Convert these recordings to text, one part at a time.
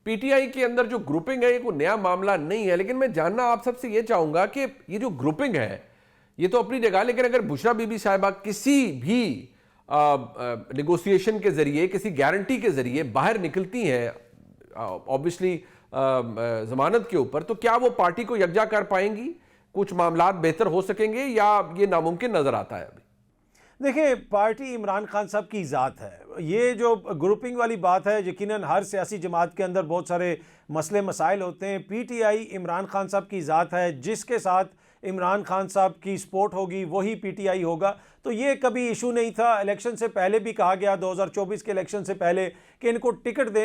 P T I کے اندر جو grouping ہے یہ کوئی نیا معاملہ نہیں ہے، لیکن میں جاننا آپ سب سے یہ چاہوں گا کہ یہ جو گروپنگ ہے یہ تو اپنی جگہ، لیکن اگر بشریٰ بی بی صاحبہ کسی بھی نیگوسیشن کے ذریعے، کسی گارنٹی کے ذریعے باہر نکلتی ہیں obviously ضمانت کے اوپر، تو کیا وہ پارٹی کو یکجا کر پائیں گی؟ کچھ معاملات بہتر ہو سکیں گے یا یہ ناممکن نظر آتا ہے ابھی؟ دیکھیں، پارٹی عمران خان صاحب کی ذات ہے. یہ جو گروپنگ والی بات ہے، یقیناً ہر سیاسی جماعت کے اندر بہت سارے مسئلے مسائل ہوتے ہیں. P T I Imran Khan صاحب کی ذات ہے، جس کے ساتھ عمران خان صاحب کی سپورٹ ہوگی وہی پی ٹی آئی ہوگا. تو یہ کبھی ایشو نہیں تھا. الیکشن سے پہلے بھی کہا گیا، 2024 کے الیکشن سے پہلے، کہ ان کو ٹکٹ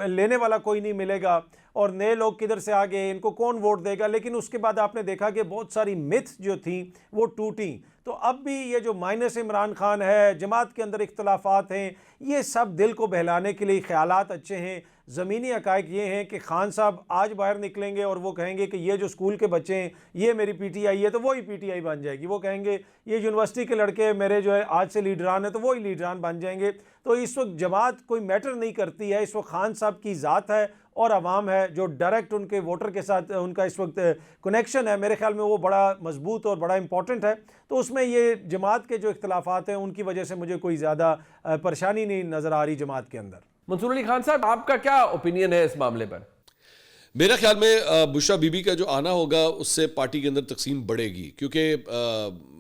لینے والا کوئی نہیں ملے گا اور نئے لوگ کدھر سے آگے، ان کو کون ووٹ دے گا. لیکن اس کے بعد آپ نے دیکھا کہ بہت ساری myths جو تھیں وہ ٹوٹیں. تو اب بھی یہ جو مائنس عمران خان ہے، جماعت کے اندر اختلافات ہیں، یہ سب دل کو بہلانے کے لیے خیالات اچھے ہیں. زمینی حقائق یہ ہیں کہ خان صاحب آج باہر نکلیں گے اور وہ کہیں گے کہ یہ جو اسکول کے بچے ہیں یہ میری پی ٹی آئی ہے، تو وہی پی ٹی آئی بن جائے گی. وہ کہیں گے یہ یونیورسٹی کے لڑکے میرے جو ہے آج سے لیڈران ہیں، تو وہی لیڈران بن جائیں گے. تو اس وقت جماعت کوئی میٹر نہیں کرتی ہے. اس وقت خان صاحب کی ذات ہے اور عوام ہے جو ڈائریکٹ ان کے ووٹر کے ساتھ ان کا اس وقت کنیکشن ہے. میرے خیال میں وہ بڑا مضبوط اور بڑا امپورٹنٹ ہے. تو اس میں یہ جماعت کے جو اختلافات ہیں ان کی وجہ سے مجھے کوئی زیادہ پریشانی نہیں نظر آ رہی جماعت کے اندر. منصور علی خان صاحب، آپ کا کیا اوپینین ہے اس معاملے پر؟ میرا خیال میں بشریٰ بی بی کا جو آنا ہوگا اس سے پارٹی کے اندر تقسیم بڑھے گی، کیونکہ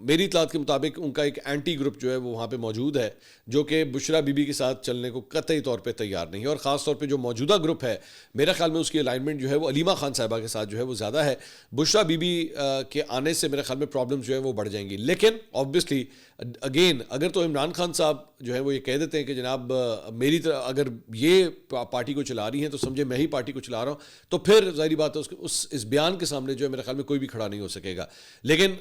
میری اطلاعات کے مطابق ان کا ایک اینٹی گروپ جو ہے وہ وہاں پہ موجود ہے جو کہ بشریٰ بی بی کے ساتھ چلنے کو قطعی طور پہ تیار نہیں ہے. اور خاص طور پہ جو موجودہ گروپ ہے، میرا خیال میں اس کی الائنمنٹ جو ہے وہ علیمہ خان صاحبہ کے ساتھ جو ہے وہ زیادہ ہے. بشریٰ بی بی کے آنے سے میرے خیال میں پرابلمز جو ہے وہ بڑھ جائیں گی. لیکن آبویسلی اگین اگر تو عمران خان صاحب جو ہے وہ یہ کہہ دیتے ہیں کہ جناب میری طرح اگر یہ پارٹی کو چلا رہی ہیں تو سمجھے میں ہی پارٹی کو چلا رہا ہوں، تو پھر ظاہری بات ہے اس بیان کے سامنے جو ہے میرے خیال میں کوئی بھی کھڑا نہیں ہو سکے گا. لیکن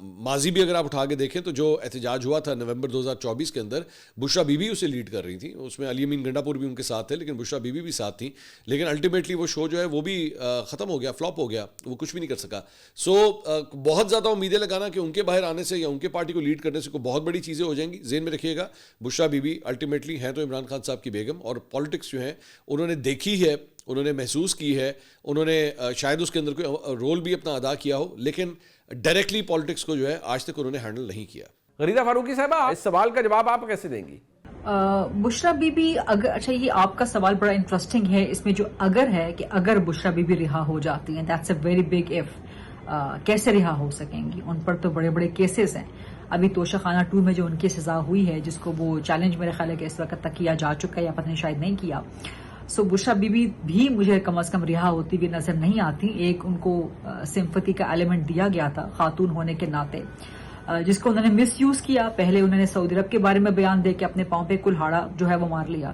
ماضی بھی اگر آپ اٹھا کے دیکھیں تو جو احتجاج ہوا تھا نومبر 2024 کے اندر، بشریٰ بی بی اسے لیڈ کر رہی تھی. اس میں علی امین گنڈا پور بھی ان کے ساتھ تھے، لیکن بشریٰ بی بی بھی ساتھ تھیں. لیکن الٹیمیٹلی وہ شو جو ہے وہ بھی ختم ہو گیا، فلاپ ہو گیا، وہ کچھ بھی نہیں کر سکا. سو بہت زیادہ امیدیں لگانا کہ ان کے باہر آنے سے یا ان کے پارٹی کو لیڈ کرنے سے کوئی بہت بڑی چیزیں ہو جائیں گی، ذہن میں رکھیے گا. بشریٰ بی بی الٹیمیٹلی ہیں تو عمران خان صاحب کی بیگم، اور پالیٹکس جو ہیں انہوں نے دیکھی ہے، انہوں نے محسوس کی ہے، انہوں نے شاید اس کے اندر کوئی رول بھی اپنا ادا کیا ہو، لیکن ڈائریکٹلی پالیٹکس کو جو ہے آج تک انہوں نے ہینڈل نہیں کیا. غریدہ فاروقی صاحبہ، اس سوال کا جواب آپ کیسے دیں گی؟ بشریٰ بی بی اگر، اچھا یہ آپ کا سوال بڑا انٹرسٹنگ ہے. اس میں جو اگر ہے کہ اگر بشریٰ بی بی رہا ہو جاتی ہیں، that's a very big if. کیسے رہا ہو سکیں گی؟ ان پر تو بڑے بڑے کیسز ہیں. ابھی توشہ خانہ 2 میں جو ان کی سزا ہوئی ہے، جس کو وہ چیلنج میرے خیال ہے کہ اس وقت تک کیا جا چکا ہے یا پتہ نہیں شاید نہیں کیا. سو بشریٰ بی بی بھی مجھے کم از کم رہا ہوتی بھی نظر نہیں آتی. ایک ان کو سمپتی کا ایلیمنٹ دیا گیا تھا خاتون ہونے کے ناطے، جس کو انہوں نے مس یوز کیا. پہلے انہوں نے سعودی عرب کے بارے میں بیان دے کے اپنے پاؤں پہ کلہاڑا جو ہے وہ مار لیا.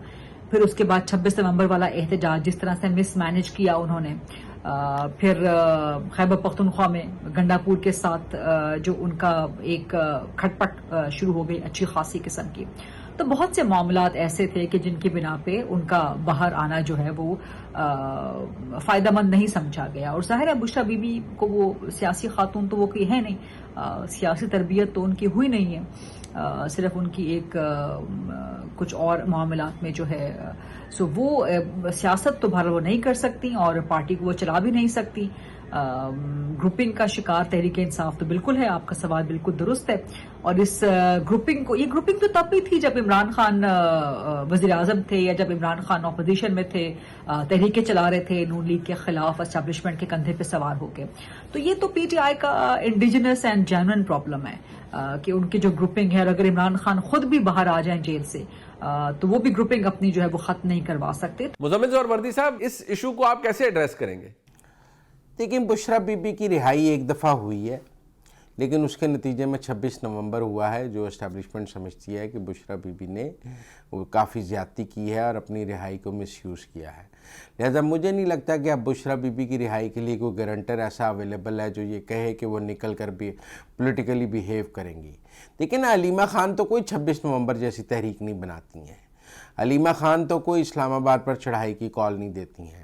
پھر اس کے بعد 26 نومبر والا احتجاج جس طرح سے مس مینج کیا انہوں نے. پھر خیبر پختونخوا میں گنڈا پور کے ساتھ جو ان کا ایک کھٹ پٹ شروع ہو گئی اچھی خاصی قسم کی. تو بہت سے معاملات ایسے تھے کہ جن کی بنا پہ ان کا باہر آنا جو ہے وہ فائدہ مند نہیں سمجھا گیا. اور ظاہر ہے بشریٰ بی بی کو وہ سیاسی خاتون تو وہ کوئی ہے نہیں، سیاسی تربیت تو ان کی ہوئی نہیں ہے. صرف ان کی ایک کچھ اور معاملات میں جو ہے سو وہ سیاست تو بھر وہ نہیں کر سکتی اور پارٹی کو وہ چلا بھی نہیں سکتی. گروپنگ کا شکار تحریک انصاف تو بالکل ہے. آپ کا سوال بالکل درست ہے. اور اس گروپنگ کو، یہ گروپنگ تو تب بھی تھی جب عمران خان وزیر اعظم تھے یا جب عمران خان اپوزیشن میں تھے، تحریکیں چلا رہے تھے نون لیگ کے خلاف اسٹیبلشمنٹ کے کندھے پہ سوار ہو کے. تو یہ تو پی ٹی آئی کا انڈیجنس اینڈ جینوئن پرابلم ہے کہ ان کی جو گروپنگ ہے. اور اگر عمران خان خود بھی باہر آ جائیں جیل سے تو وہ بھی گروپنگ اپنی جو ہے وہ ختم نہیں کروا سکتے. مزمل اور وردی صاحب، اس ایشو کو آپ کیسے ایڈریس کریں گے؟ دیکھیں، بشریٰ بی بی کی رہائی ایک دفعہ ہوئی ہے، لیکن اس کے نتیجے میں 26 نومبر ہوا ہے جو اسٹیبلشمنٹ سمجھتی ہے کہ بشریٰ بی بی نے کافی زیادتی کی ہے اور اپنی رہائی کو مس یوز کیا ہے. لہذا مجھے نہیں لگتا کہ اب بشریٰ بی بی کی رہائی کے لیے کوئی گارنٹر ایسا اویلیبل ہے جو یہ کہے کہ وہ نکل کر بھی پولیٹیکلی بیہیو کریں گی. لیکن علیمہ خان تو کوئی 26 نومبر جیسی تحریک نہیں بناتی ہیں. علیمہ خان تو کوئی اسلام آباد پر چڑھائی کی کال نہیں دیتی ہیں.